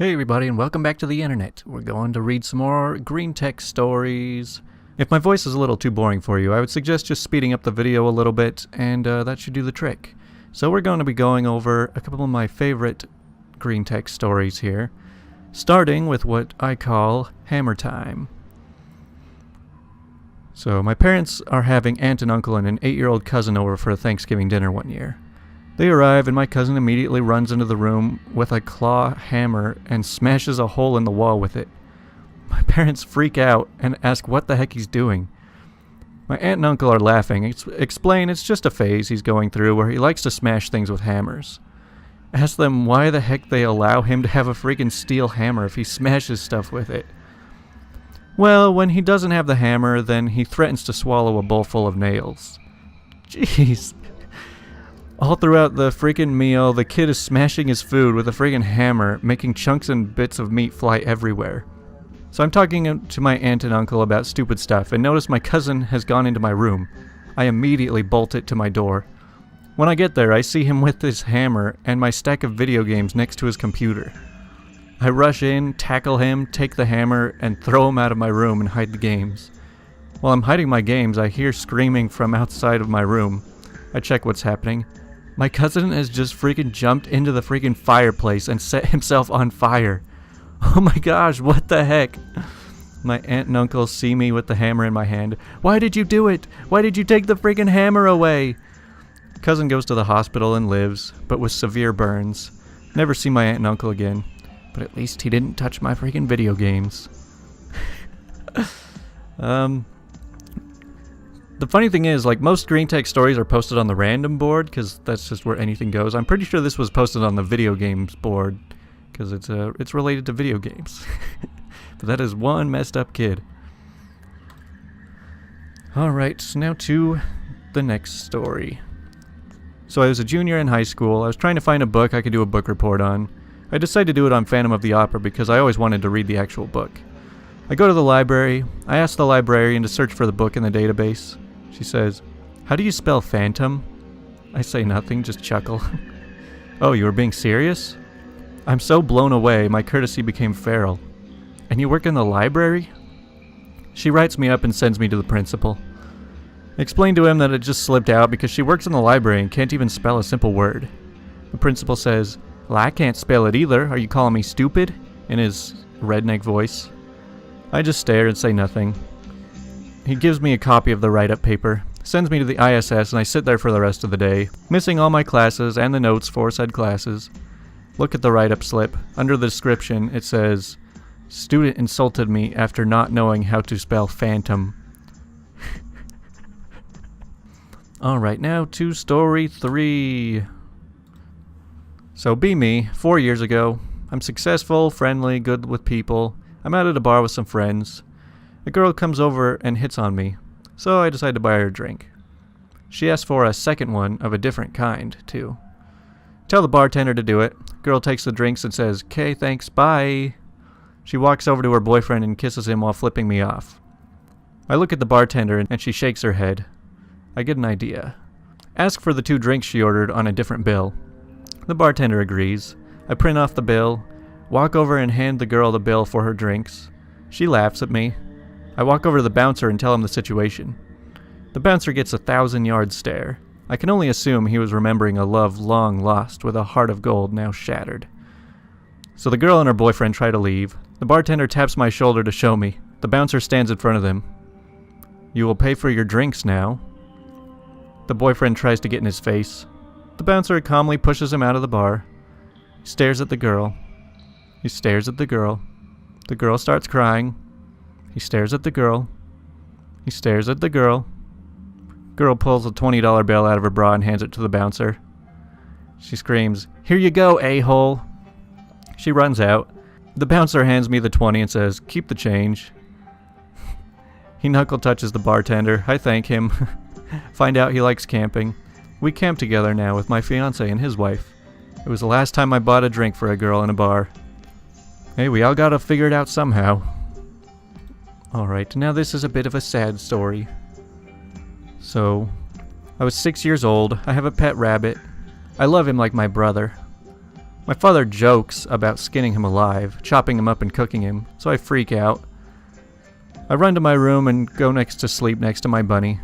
Hey everybody, and welcome back to the internet. We're going to read some more greentext stories. If my voice is a little too boring for you, I would suggest just speeding up the video a little bit, and that should do the trick. So we're going to be going over a couple of my favorite greentext stories here, starting with what I call Hammer Time. So my parents are having aunt and uncle and an 8-year-old cousin over for a Thanksgiving dinner one year. They arrive, and my cousin immediately runs into the room with a claw hammer and smashes a hole in the wall with it. My parents freak out and ask what the heck he's doing. My aunt and uncle are laughing, explain it's just a phase he's going through where he likes to smash things with hammers. Ask them why the heck they allow him to have a freaking steel hammer if he smashes stuff with it. Well, when he doesn't have the hammer, then he threatens to swallow a bowl full of nails. Jeez. All throughout the freaking meal, the kid is smashing his food with a freaking hammer, making chunks and bits of meat fly everywhere. So I'm talking to my aunt and uncle about stupid stuff, and notice my cousin has gone into my room. I immediately bolt it to my door. When I get there, I see him with his hammer and my stack of video games next to his computer. I rush in, tackle him, take the hammer, and throw him out of my room and hide the games. While I'm hiding my games, I hear screaming from outside of my room. I check what's happening. My cousin has just freaking jumped into the freaking fireplace and set himself on fire. Oh my gosh, what the heck? My aunt and uncle see me with the hammer in my hand. Why did you do it? Why did you take the freaking hammer away? Cousin goes to the hospital and lives, but with severe burns. Never see my aunt and uncle again. But at least he didn't touch my freaking video games. The funny thing is, like, most greentext stories are posted on the random board, because that's just where anything goes. I'm pretty sure this was posted on the video games board, because it's related to video games. But that is one messed up kid. Alright, so now to the next story. So I was a junior in high school. I was trying to find a book I could do a book report on. I decided to do it on Phantom of the Opera because I always wanted to read the actual book. I go to the library. I ask the librarian to search for the book in the database. She says, "How do you spell phantom?" I say nothing, just chuckle. "Oh, you were being serious?" I'm so blown away, my courtesy became feral. "And you work in the library?" She writes me up and sends me to the principal. I explain to him that it just slipped out because she works in the library and can't even spell a simple word. The principal says, "Well, I can't spell it either. Are you calling me stupid?" in his redneck voice. I just stare and say nothing. He gives me a copy of the write-up paper, sends me to the ISS, and I sit there for the rest of the day, missing all my classes and the notes for said classes. Look at the write-up slip. Under the description, it says, "Student insulted me after not knowing how to spell phantom." Alright, now to story 3. So be me, 4 years ago. I'm successful, friendly, good with people. I'm out at a bar with some friends. A girl comes over and hits on me, so I decide to buy her a drink. She asks for a second one of a different kind, too. Tell the bartender to do it. Girl takes the drinks and says, "Okay, thanks, bye." She walks over to her boyfriend and kisses him while flipping me off. I look at the bartender and she shakes her head. I get an idea. Ask for the 2 drinks she ordered on a different bill. The bartender agrees. I print off the bill, walk over and hand the girl the bill for her drinks. She laughs at me. I walk over to the bouncer and tell him the situation. The bouncer gets a 1,000-yard stare. I can only assume he was remembering a love long lost with a heart of gold now shattered. So the girl and her boyfriend try to leave. The bartender taps my shoulder to show me. The bouncer stands in front of them. "You will pay for your drinks now." The boyfriend tries to get in his face. The bouncer calmly pushes him out of the bar. He stares at the girl. He stares at the girl. The girl starts crying. He stares at the girl. He stares at the girl. Girl pulls a $20 bill out of her bra and hands it to the bouncer. She screams, "Here you go, a-hole." She runs out. The bouncer hands me the 20 and says, "Keep the change." He knuckle touches the bartender. I thank him. Find out he likes camping. We camp together now with my fiance and his wife. It was the last time I bought a drink for a girl in a bar. Hey, we all gotta figure it out somehow. Alright, now this is a bit of a sad story. So, I was 6 years old. I have a pet rabbit. I love him like my brother. My father jokes about skinning him alive, chopping him up and cooking him, so I freak out. I run to my room and go to sleep next to my bunny.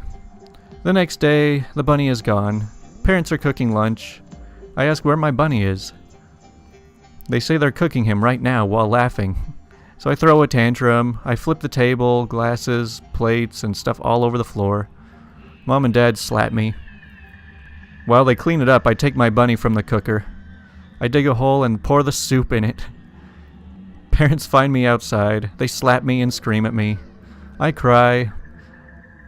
The next day, the bunny is gone. Parents are cooking lunch. I ask where my bunny is. They say they're cooking him right now while laughing. So I throw a tantrum. I flip the table, glasses, plates, and stuff all over the floor. Mom and Dad slap me. While they clean it up, I take my bunny from the cooker. I dig a hole and pour the soup in it. Parents find me outside. They slap me and scream at me. I cry.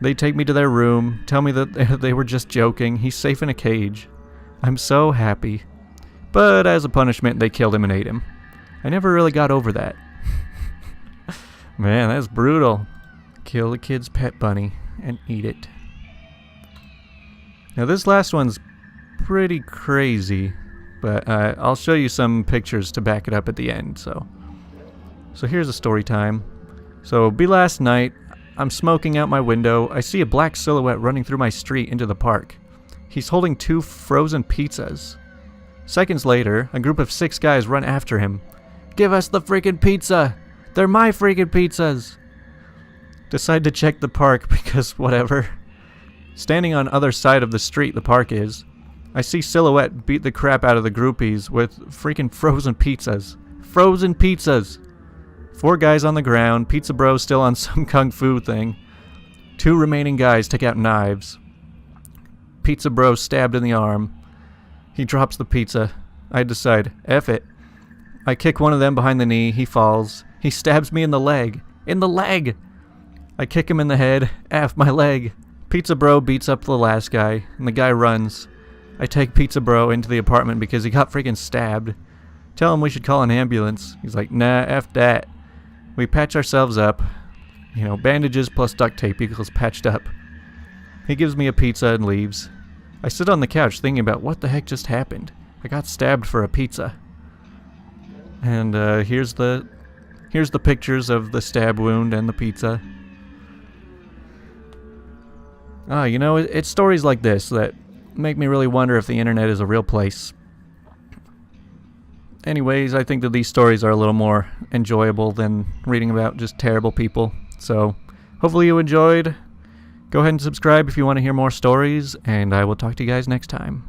They take me to their room, tell me that they were just joking. He's safe in a cage. I'm so happy. But as a punishment, they killed him and ate him. I never really got over that. Man, that's brutal. Kill a kid's pet bunny and eat it. Now this last one's pretty crazy, but I'll show you some pictures to back it up at the end. So here's a story time. So be last night, I'm smoking out my window. I see a black silhouette running through my street into the park. He's holding 2 frozen pizzas. Seconds later, a group of 6 guys run after him. Give us the freaking pizza! They're my freaking pizzas! Decide to check the park because whatever. Standing on other side of the street the park is, I see Silhouette beat the crap out of the groupies with freaking frozen pizzas. Frozen pizzas! 4 guys on the ground, Pizza Bro still on some kung fu thing. 2 remaining guys take out knives. Pizza Bro stabbed in the arm. He drops the pizza. I decide, F it. I kick one of them behind the knee, he falls. He stabs me in the leg. In the leg! I kick him in the head. F my leg. Pizza Bro beats up the last guy, and the guy runs. I take Pizza Bro into the apartment because he got freaking stabbed. Tell him we should call an ambulance. He's like, nah, F that. We patch ourselves up. You know, bandages plus duct tape equals patched up. He gives me a pizza and leaves. I sit on the couch thinking about what the heck just happened. I got stabbed for a pizza. And here's the pictures of the stab wound and the pizza. You know, it's stories like this that make me really wonder if the internet is a real place. Anyways, I think that these stories are a little more enjoyable than reading about just terrible people. So, hopefully you enjoyed. Go ahead and subscribe if you want to hear more stories, and I will talk to you guys next time.